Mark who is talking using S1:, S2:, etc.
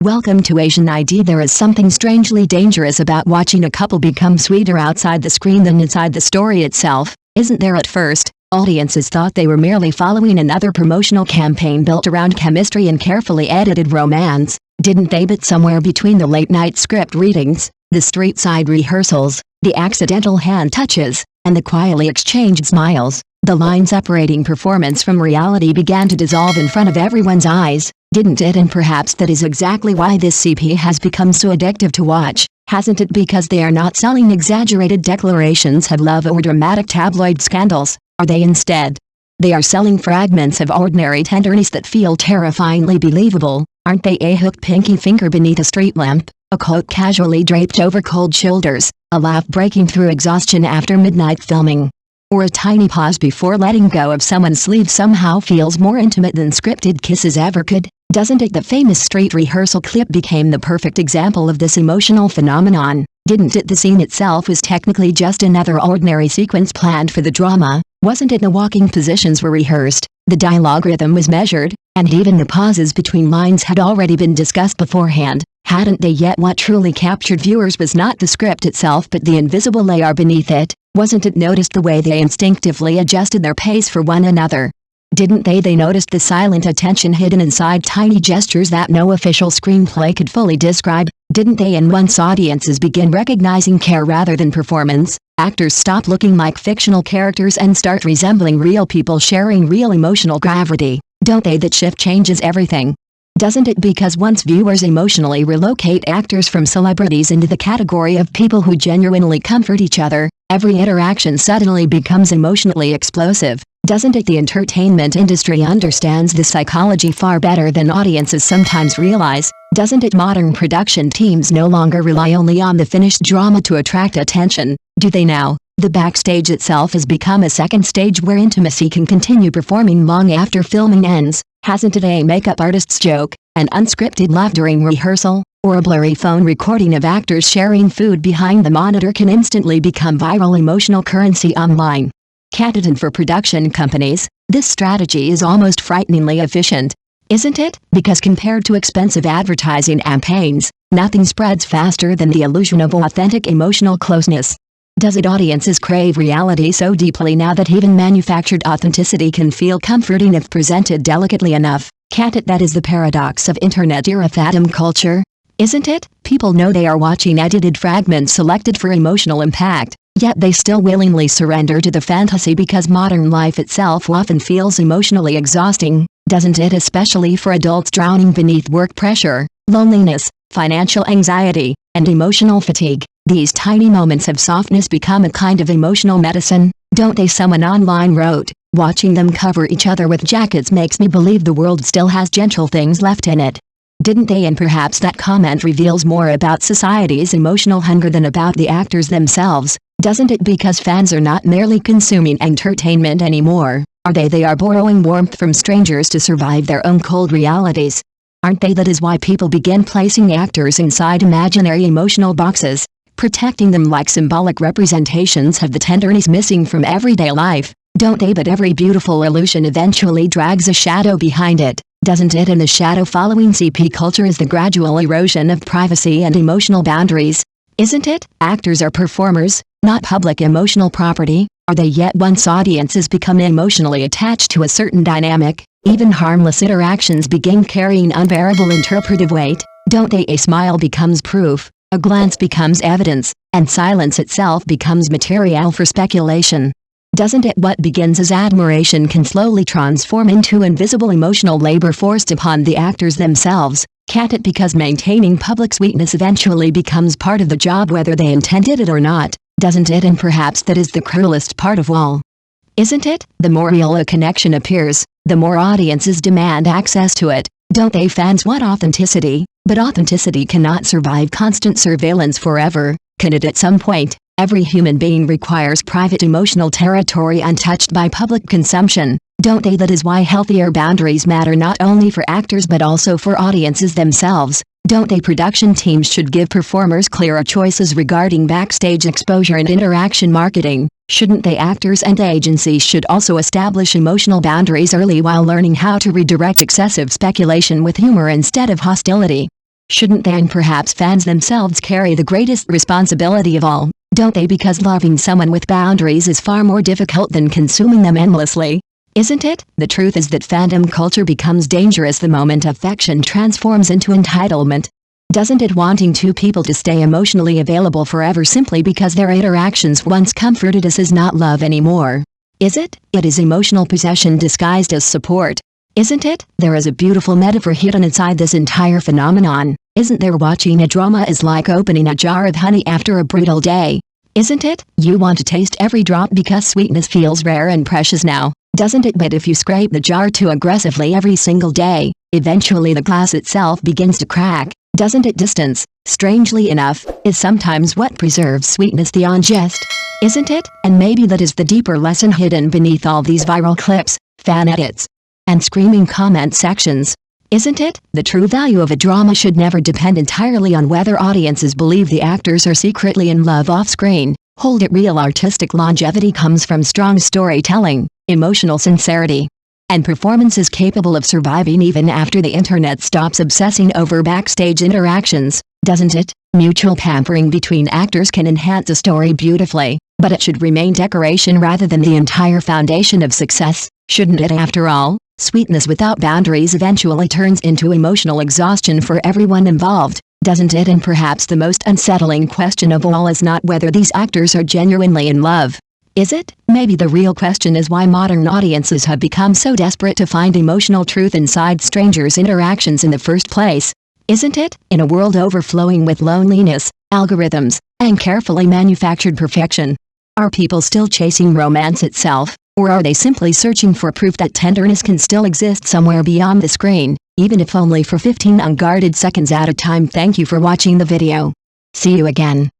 S1: Welcome to Asian ID. There is something strangely dangerous about watching a couple become sweeter outside the screen than inside the story itself, isn't there? At first, audiences thought they were merely following another promotional campaign built around chemistry and carefully edited romance, didn't they? But somewhere between the late-night script readings, the street-side rehearsals, the accidental hand touches, and the quietly exchanged smiles, the line separating performance from reality began to dissolve in front of everyone's eyes, didn't it? And perhaps that is exactly why this CP has become so addictive to watch, hasn't it? Because they are not selling exaggerated declarations of love or dramatic tabloid scandals, are they? Instead, they are selling fragments of ordinary tenderness that feel terrifyingly believable, aren't they? A hooked pinky finger beneath a street lamp, a coat casually draped over cold shoulders, a laugh breaking through exhaustion after midnight filming, or a tiny pause before letting go of someone's sleeve somehow feels more intimate than scripted kisses ever could, doesn't it? The famous street rehearsal clip became the perfect example of this emotional phenomenon, didn't it? The scene itself was technically just another ordinary sequence planned for the drama, wasn't it? The walking positions were rehearsed, the dialogue rhythm was measured, and even the pauses between lines had already been discussed beforehand, hadn't they? Yet what truly captured viewers was not the script itself but the invisible layer beneath it, wasn't it? Noticed the way they instinctively adjusted their pace for one another, didn't they? They noticed the silent attention hidden inside tiny gestures that no official screenplay could fully describe, didn't they? And once audiences begin recognizing care rather than performance, actors stop looking like fictional characters and start resembling real people sharing real emotional gravity, don't they? That shift changes everything, doesn't it? Because once viewers emotionally relocate actors from celebrities into the category of people who genuinely comfort each other, every interaction suddenly becomes emotionally explosive, doesn't it? The entertainment industry understands this psychology far better than audiences sometimes realize, doesn't it? Modern production teams no longer rely only on the finished drama to attract attention, do they now? The backstage itself has become a second stage where intimacy can continue performing long after filming ends, hasn't it? A makeup artist's joke, an unscripted laugh during rehearsal, or a blurry phone recording of actors sharing food behind the monitor can instantly become viral emotional currency online. Candidate for production companies, this strategy is almost frighteningly efficient, isn't it? Because compared to expensive advertising campaigns, nothing spreads faster than the illusion of authentic emotional closeness. Does it? Audiences crave reality so deeply now that even manufactured authenticity can feel comforting if presented delicately enough, can't it? That is the paradox of internet-era fandom culture, isn't it? People know they are watching edited fragments selected for emotional impact, yet they still willingly surrender to the fantasy because modern life itself often feels emotionally exhausting, doesn't it? Especially for adults drowning beneath work pressure, loneliness, financial anxiety, and emotional fatigue. These tiny moments of softness become a kind of emotional medicine, don't they? Someone online wrote, "Watching them cover each other with jackets makes me believe the world still has gentle things left in it," didn't they? And perhaps that comment reveals more about society's emotional hunger than about the actors themselves, doesn't it? Because fans are not merely consuming entertainment anymore, are they? They are borrowing warmth from strangers to survive their own cold realities, aren't they? That is why people begin placing actors inside imaginary emotional boxes, protecting them like symbolic representations of the tenderness missing from everyday life, don't they? But every beautiful illusion eventually drags a shadow behind it, doesn't it? And the shadow following CP culture is the gradual erosion of privacy and emotional boundaries, isn't it? Actors are performers, not public emotional property, are they? Yet once audiences become emotionally attached to a certain dynamic, even harmless interactions begin carrying unbearable interpretive weight, don't they? A smile becomes proof, a glance becomes evidence, and silence itself becomes material for speculation, doesn't it? What begins as admiration can slowly transform into invisible emotional labor forced upon the actors themselves, can't it? Because maintaining public sweetness eventually becomes part of the job whether they intended it or not, doesn't it? And perhaps that is the cruelest part of all, isn't it? The more real a connection appears, the more audiences demand access to it, don't they? Fans want authenticity, but authenticity cannot survive constant surveillance forever, can it? At some point, every human being requires private emotional territory untouched by public consumption, don't they? That is why healthier boundaries matter not only for actors but also for audiences themselves, don't they? Production teams should give performers clearer choices regarding backstage exposure and interaction marketing, shouldn't they? Actors and agencies should also establish emotional boundaries early while learning how to redirect excessive speculation with humor instead of hostility. Shouldn't they, and perhaps fans themselves, carry the greatest responsibility of all, don't they? Because loving someone with boundaries is far more difficult than consuming them endlessly. Isn't it? The truth is that fandom culture becomes dangerous the moment affection transforms into entitlement. Doesn't it? Wanting two people to stay emotionally available forever simply because their interactions once comforted us is not love anymore. Is it? It is emotional possession disguised as support. Isn't it? There is a beautiful metaphor hidden inside this entire phenomenon. Isn't there? Watching a drama is like opening a jar of honey after a brutal day. Isn't it? You want to taste every drop because sweetness feels rare and precious now, doesn't it? But if you scrape the jar too aggressively every single day, eventually the glass itself begins to crack, doesn't it? Distance, strangely enough, is sometimes what preserves sweetness beyond jest. Isn't it? And maybe that is the deeper lesson hidden beneath all these viral clips, fan edits, and screaming comment sections. Isn't it? The true value of a drama should never depend entirely on whether audiences believe the actors are secretly in love off-screen. Hold it, real artistic longevity comes from strong storytelling, emotional sincerity, and performances capable of surviving even after the internet stops obsessing over backstage interactions, doesn't it? Mutual pampering between actors can enhance a story beautifully, but it should remain decoration rather than the entire foundation of success, shouldn't it? After all, sweetness without boundaries eventually turns into emotional exhaustion for everyone involved, doesn't it? And perhaps the most unsettling question of all is not whether these actors are genuinely in love. Is it? Maybe the real question is why modern audiences have become so desperate to find emotional truth inside strangers' interactions in the first place. Isn't it? In a world overflowing with loneliness, algorithms, and carefully manufactured perfection, are people still chasing romance itself, or are they simply searching for proof that tenderness can still exist somewhere beyond the screen, even if only for 15 unguarded seconds at a time? Thank you for watching the video. See you again.